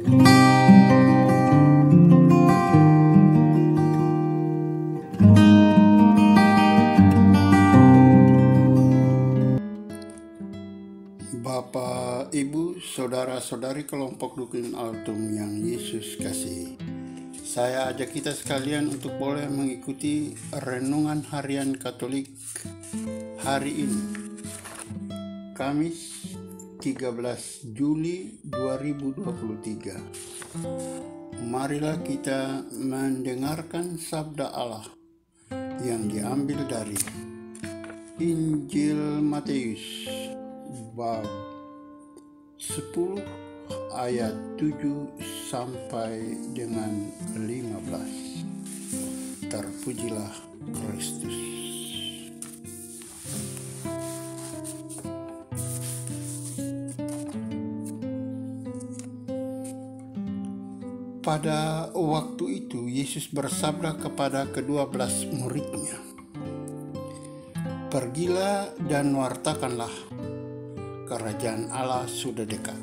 Bapak, Ibu, Saudara-saudari kelompok Dukin Altum yang Yesus kasihi. Saya ajak kita sekalian untuk boleh mengikuti renungan harian Katolik hari ini, Kamis 13 Juli 2023. Marilah kita mendengarkan sabda Allah yang diambil dari Injil Matius bab 10 ayat 7 sampai dengan 15. Terpujilah Kristus. Pada waktu itu Yesus bersabda kepada ke-12 muridnya, "Pergilah dan wartakanlah, kerajaan Allah sudah dekat.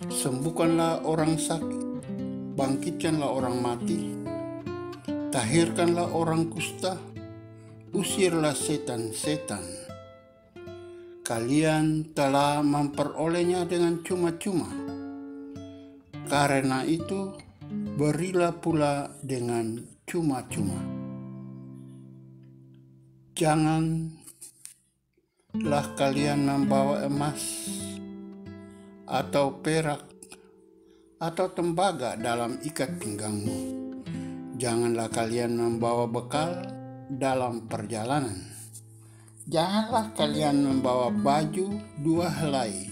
Sembuhkanlah orang sakit, bangkitkanlah orang mati, tahirkanlah orang kusta, usirlah setan-setan. Kalian telah memperolehnya dengan cuma-cuma. Karena itu, berilah pula dengan cuma-cuma. Janganlah kalian membawa emas atau perak atau tembaga dalam ikat pinggangmu. Janganlah kalian membawa bekal dalam perjalanan. Janganlah kalian membawa baju 2 helai,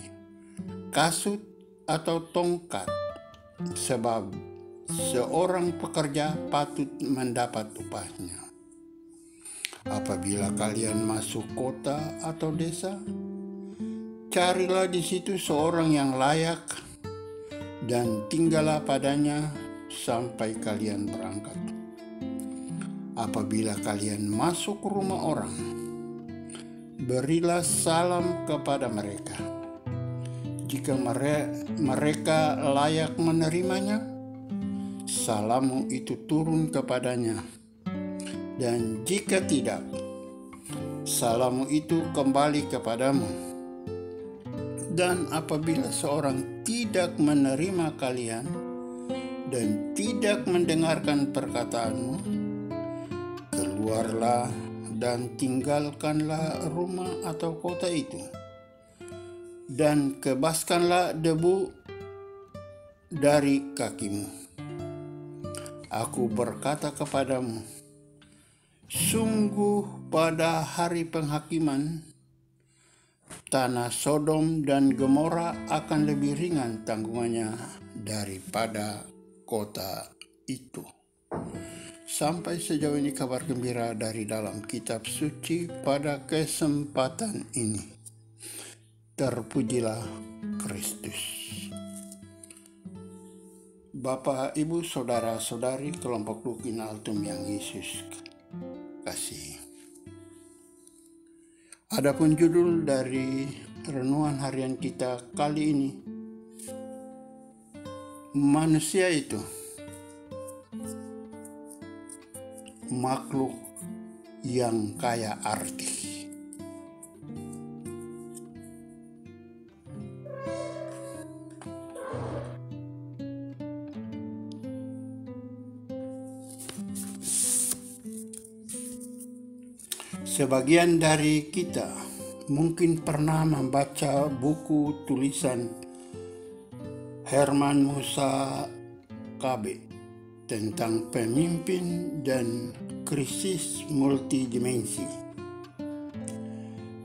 kasut atau tongkat, sebab seorang pekerja patut mendapat upahnya. Apabila kalian masuk kota atau desa, carilah di situ seorang yang layak dan tinggallah padanya sampai kalian berangkat. Apabila kalian masuk rumah orang, berilah salam kepada mereka. Jika mereka layak menerimanya, salammu itu turun kepadanya. Dan jika tidak, salammu itu kembali kepadamu. Dan apabila seorang tidak menerima kalian dan tidak mendengarkan perkataanmu, keluarlah dan tinggalkanlah rumah atau kota itu, dan kebaskanlah debu dari kakimu. Aku berkata kepadamu, sungguh pada hari penghakiman, tanah Sodom dan Gomora akan lebih ringan tanggungannya daripada kota itu. Sampai sejauh ini kabar gembira dari dalam kitab suci pada kesempatan ini. Terpujilah Kristus. Bapak, Ibu, Saudara-saudari kelompok Dukin Altum yang Yesus kasih. Adapun judul dari renungan harian kita kali ini, manusia itu makhluk yang kaya arti. Sebagian dari kita mungkin pernah membaca buku tulisan Herman Musa Kabe tentang pemimpin dan krisis multidimensi.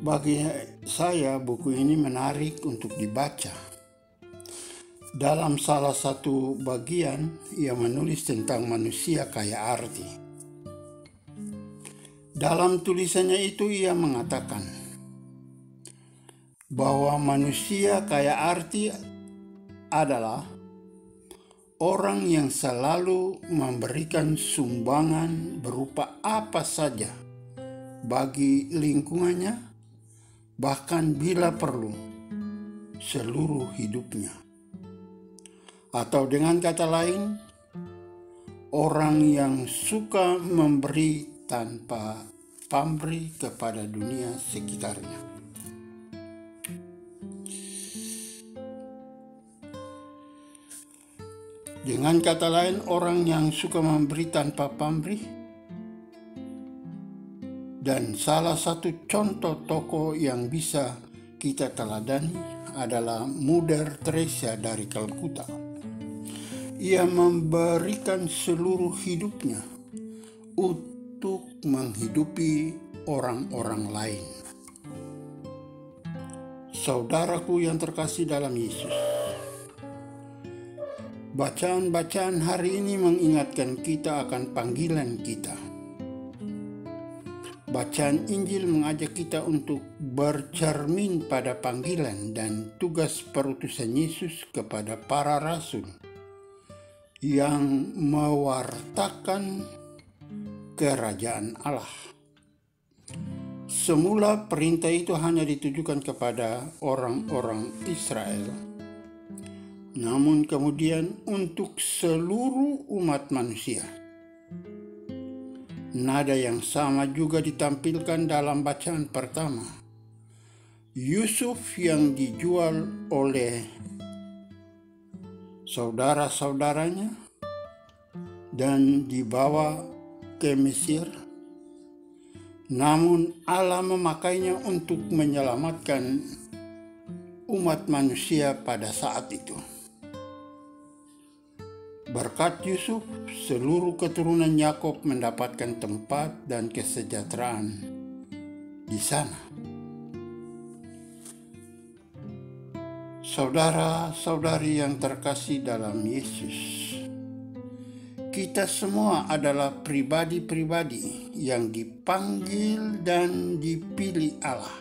Bagi saya, buku ini menarik untuk dibaca. Dalam salah satu bagian, ia menulis tentang manusia kaya arti. Dalam tulisannya itu ia mengatakan bahwa manusia kaya arti adalah orang yang selalu memberikan sumbangan berupa apa saja bagi lingkungannya, bahkan bila perlu seluruh hidupnya. Atau dengan kata lain, orang yang suka memberi tanpa pamrih kepada dunia sekitarnya. Dengan kata lain, orang yang suka memberi tanpa pamrih. Dan salah satu contoh tokoh yang bisa kita teladani adalah Mother Teresa dari Kalkuta. Ia memberikan seluruh hidupnya untuk menghidupi orang-orang lain. Saudaraku yang terkasih dalam Yesus, bacaan-bacaan hari ini mengingatkan kita akan panggilan kita. Bacaan Injil mengajak kita untuk bercermin pada panggilan dan tugas perutusan Yesus kepada para rasul yang mewartakan kerajaan Allah. Semula perintah itu hanya ditujukan kepada orang-orang Israel, namun kemudian untuk seluruh umat manusia. Nada yang sama juga ditampilkan dalam bacaan pertama. Yusuf yang dijual oleh saudara-saudaranya dan dibawa ke Mesir, namun Allah memakainya untuk menyelamatkan umat manusia pada saat itu. Berkat Yusuf, seluruh keturunan Yakub mendapatkan tempat dan kesejahteraan di sana. Saudara-saudari yang terkasih dalam Yesus, kita semua adalah pribadi-pribadi yang dipanggil dan dipilih Allah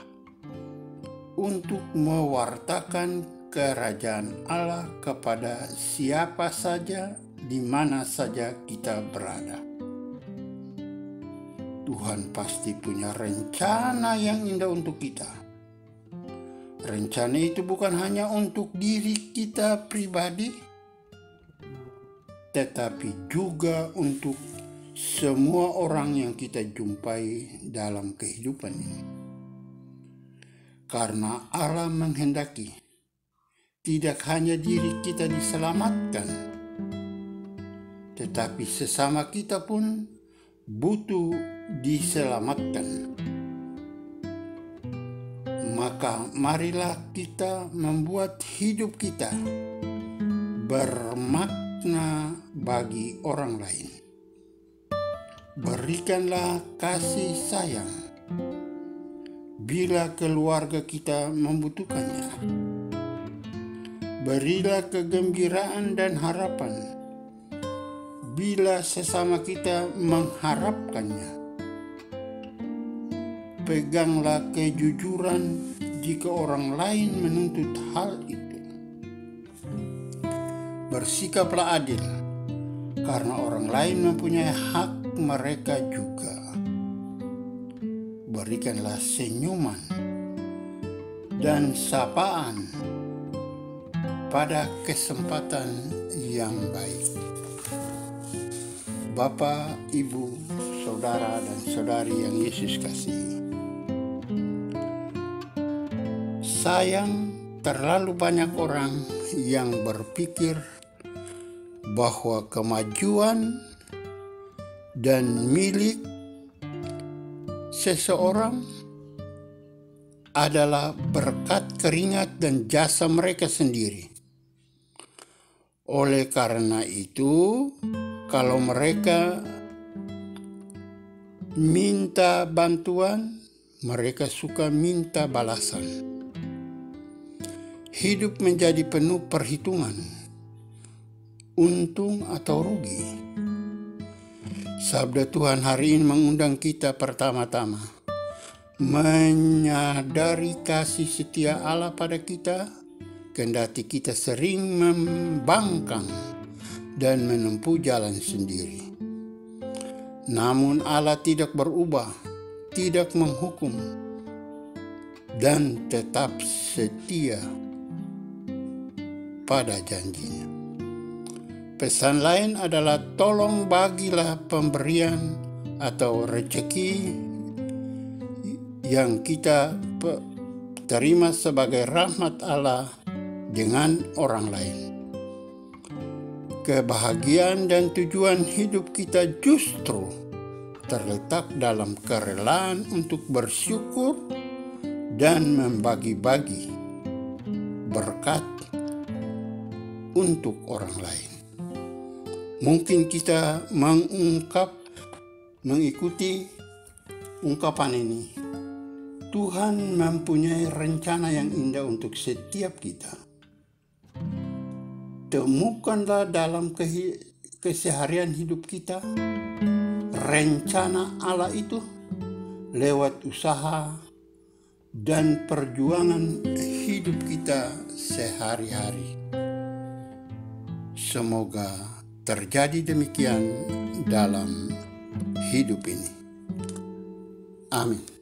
untuk mewartakan kerajaan Allah kepada siapa saja, di mana saja kita berada. Tuhan pasti punya rencana yang indah untuk kita. Rencana itu bukan hanya untuk diri kita pribadi, tetapi juga untuk semua orang yang kita jumpai dalam kehidupan ini. Karena Allah menghendaki tidak hanya diri kita diselamatkan, tetapi sesama kita pun butuh diselamatkan. Maka marilah kita membuat hidup kita bermakna bagi orang lain. Berikanlah kasih sayang bila keluarga kita membutuhkannya. Berilah kegembiraan dan harapan bila sesama kita mengharapkannya. Peganglah kejujuran jika orang lain menuntut hal itu. Bersikaplah adil, karena orang lain mempunyai hak mereka juga. Berikanlah senyuman dan sapaan pada kesempatan yang baik. Bapak, Ibu, Saudara, dan Saudari yang Yesus kasihi, sayang, terlalu banyak orang yang berpikir bahwa kemajuan dan milik seseorang adalah berkat keringat dan jasa mereka sendiri. Oleh karena itu, kalau mereka minta bantuan, mereka suka minta balasan. Hidup menjadi penuh perhitungan, untung atau rugi. Sabda Tuhan hari ini mengundang kita pertama-tama menyadari kasih setia Allah pada kita, kendati kita sering membangkang dan menempuh jalan sendiri. Namun Allah tidak berubah, tidak menghukum, dan tetap setia pada janjinya. Pesan lain adalah tolong bagilah pemberian atau rezeki yang kita terima sebagai rahmat Allah dengan orang lain. Kebahagiaan dan tujuan hidup kita justru terletak dalam kerelaan untuk bersyukur dan membagi-bagi berkat untuk orang lain. Mungkin kita mengikuti ungkapan ini. Tuhan mempunyai rencana yang indah untuk setiap kita. Temukanlah dalam keseharian hidup kita rencana Allah itu lewat usaha dan perjuangan hidup kita sehari-hari. Semoga terjadi demikian dalam hidup ini. Amin.